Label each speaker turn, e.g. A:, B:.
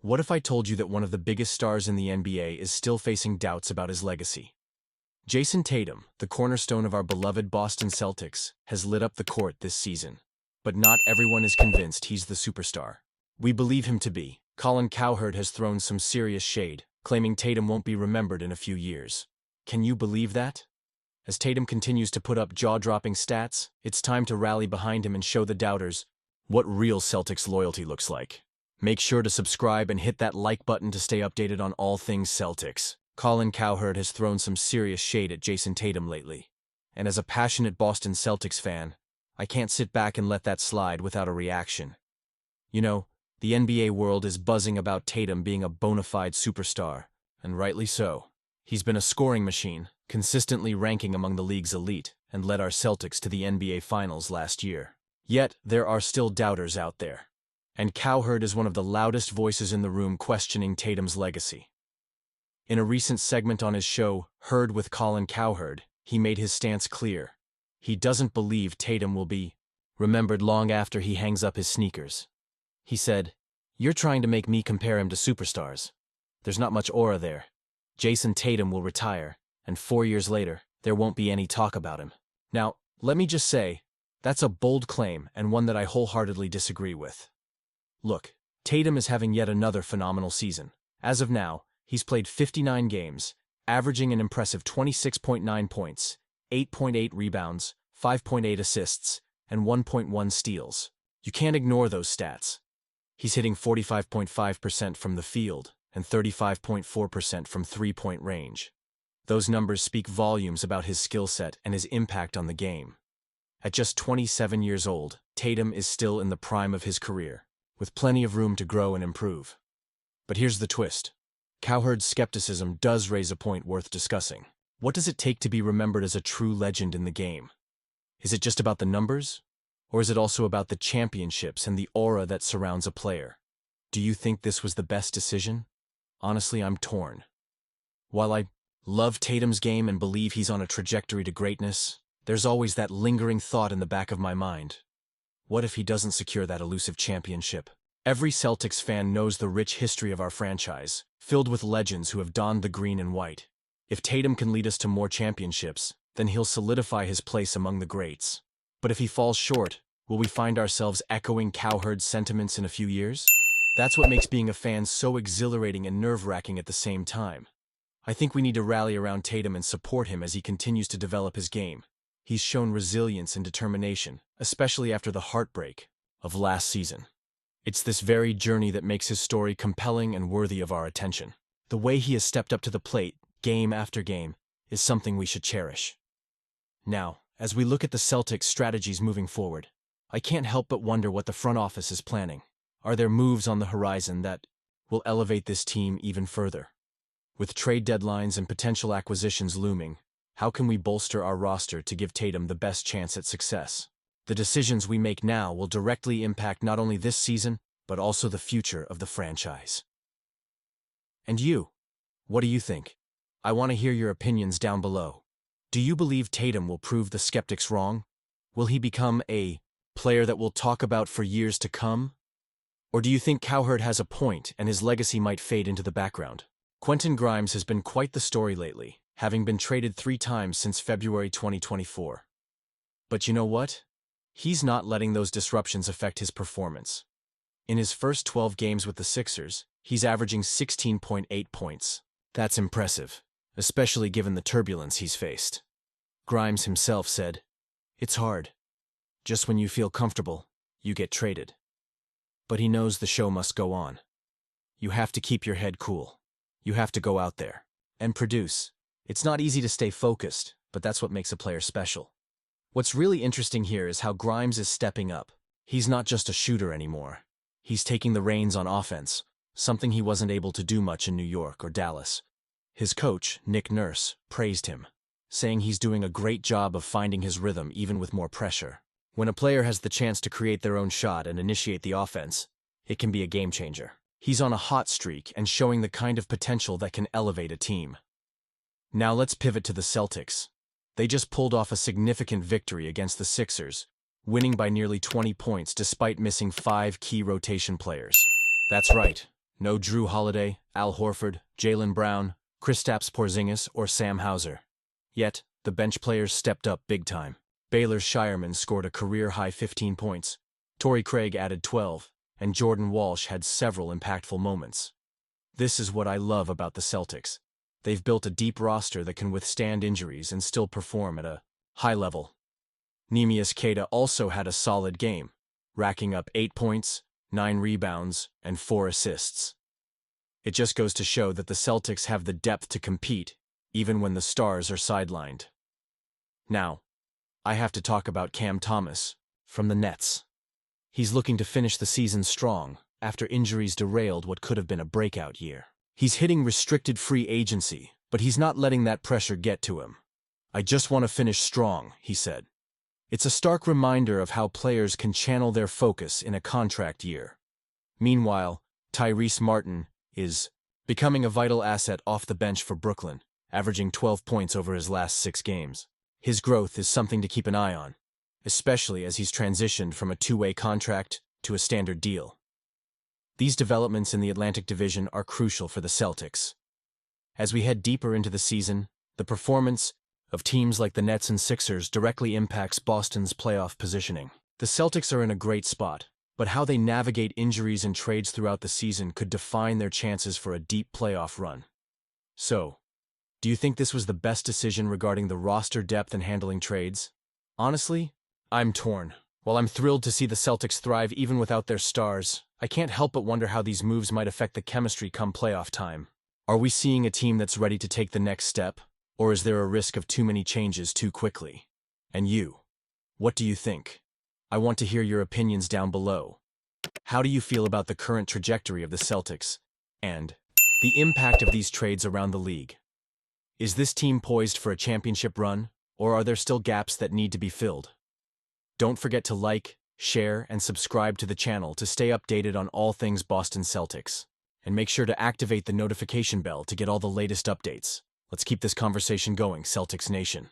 A: What if I told you that one of the biggest stars in the NBA is still facing doubts about his legacy? Jason Tatum, the cornerstone of our beloved Boston Celtics, has lit up the court this season. But not everyone is convinced he's the superstar we believe him to be. Colin Cowherd has thrown some serious shade, claiming Tatum won't be remembered in a few years. Can you believe that? As Tatum continues to put up jaw-dropping stats, it's time to rally behind him and show the doubters what real Celtics loyalty looks like. Make sure to subscribe and hit that like button to stay updated on all things Celtics. Colin Cowherd has thrown some serious shade at Jason Tatum lately. And as a passionate Boston Celtics fan, I can't sit back and let that slide without a reaction. You know, the NBA world is buzzing about Tatum being a bona fide superstar, and rightly so. He's been a scoring machine, consistently ranking among the league's elite, and led our Celtics to the NBA Finals last year. Yet, there are still doubters out there. And Cowherd is one of the loudest voices in the room questioning Tatum's legacy. In a recent segment on his show, Heard with Colin Cowherd, he made his stance clear. He doesn't believe Tatum will be remembered long after he hangs up his sneakers. He said, "You're trying to make me compare him to superstars. There's not much aura there. Jason Tatum will retire, and 4 years later, there won't be any talk about him." Now, let me just say, that's a bold claim and one that I wholeheartedly disagree with. Look, Tatum is having yet another phenomenal season. As of now, he's played 59 games, averaging an impressive 26.9 points, 8.8 rebounds, 5.8 assists, and 1.1 steals. You can't ignore those stats. He's hitting 45.5% from the field and 35.4% from three-point range. Those numbers speak volumes about his skill set and his impact on the game. At just 27 years old, Tatum is still in the prime of his career, with plenty of room to grow and improve. But here's the twist. Cowherd's skepticism does raise a point worth discussing. What does it take to be remembered as a true legend in the game? Is it just about the numbers? Or is it also about the championships and the aura that surrounds a player? Do you think this was the best decision? Honestly, I'm torn. While I love Tatum's game and believe he's on a trajectory to greatness, there's always that lingering thought in the back of my mind. What if he doesn't secure that elusive championship? Every Celtics fan knows the rich history of our franchise, filled with legends who have donned the green and white. If Tatum can lead us to more championships, then he'll solidify his place among the greats. But if he falls short, will we find ourselves echoing Cowherd's sentiments in a few years? That's what makes being a fan so exhilarating and nerve-wracking at the same time. I think we need to rally around Tatum and support him as he continues to develop his game. He's shown resilience and determination, especially after the heartbreak of last season. It's this very journey that makes his story compelling and worthy of our attention. The way he has stepped up to the plate, game after game, is something we should cherish. Now, as we look at the Celtics' strategies moving forward, I can't help but wonder what the front office is planning. Are there moves on the horizon that will elevate this team even further? With trade deadlines and potential acquisitions looming, how can we bolster our roster to give Tatum the best chance at success? The decisions we make now will directly impact not only this season, but also the future of the franchise. And you? What do you think? I want to hear your opinions down below. Do you believe Tatum will prove the skeptics wrong? Will he become a player that we'll talk about for years to come? Or do you think Cowherd has a point and his legacy might fade into the background? Quentin Grimes has been quite the story lately, having been traded 3 times since February 2024. But you know what? He's not letting those disruptions affect his performance. In his first 12 games with the Sixers, he's averaging 16.8 points. That's impressive, especially given the turbulence he's faced. Grimes himself said, "It's hard. Just when you feel comfortable, you get traded." But he knows the show must go on. You have to keep your head cool. You have to go out there and produce. It's not easy to stay focused, but that's what makes a player special. What's really interesting here is how Grimes is stepping up. He's not just a shooter anymore. He's taking the reins on offense, something he wasn't able to do much in New York or Dallas. His coach, Nick Nurse, praised him, saying he's doing a great job of finding his rhythm even with more pressure. When a player has the chance to create their own shot and initiate the offense, it can be a game changer. He's on a hot streak and showing the kind of potential that can elevate a team. Now let's pivot to the Celtics. They just pulled off a significant victory against the Sixers, winning by nearly 20 points despite missing 5 key rotation players. That's right, No Drew Holiday, Al Horford, Jaylen Brown, Kristaps Porzingis, or Sam Hauser. Yet, the bench players stepped up big time. Baylor's Shireman scored a career-high 15 points. Torrey Craig added 12, and Jordan Walsh had several impactful moments. This is what I love about the Celtics. They've built a deep roster that can withstand injuries and still perform at a high level. Neemias Queta also had a solid game, racking up 8 points, 9 rebounds, and 4 assists. It just goes to show that the Celtics have the depth to compete, even when the stars are sidelined. Now, I have to talk about Cam Thomas, from the Nets. He's looking to finish the season strong, after injuries derailed what could have been a breakout year. He's hitting restricted free agency, but he's not letting that pressure get to him. "I just want to finish strong," he said. It's a stark reminder of how players can channel their focus in a contract year. Meanwhile, Tyrese Martin is becoming a vital asset off the bench for Brooklyn, averaging 12 points over his last 6 games. His growth is something to keep an eye on, especially as he's transitioned from a two-way contract to a standard deal. These developments in the Atlantic Division are crucial for the Celtics. As we head deeper into the season, the performance of teams like the Nets and Sixers directly impacts Boston's playoff positioning. The Celtics are in a great spot, but how they navigate injuries and trades throughout the season could define their chances for a deep playoff run. So, do you think this was the best decision regarding the roster depth and handling trades? Honestly, I'm torn. While I'm thrilled to see the Celtics thrive even without their stars, I can't help but wonder how these moves might affect the chemistry come playoff time. Are we seeing a team that's ready to take the next step, or is there a risk of too many changes too quickly? And you, what do you think? I want to hear your opinions down below. How do you feel about the current trajectory of the Celtics, and the impact of these trades around the league? Is this team poised for a championship run, or are there still gaps that need to be filled? Don't forget to like, share, and subscribe to the channel to stay updated on all things Boston Celtics. And make sure to activate the notification bell to get all the latest updates. Let's keep this conversation going, Celtics Nation.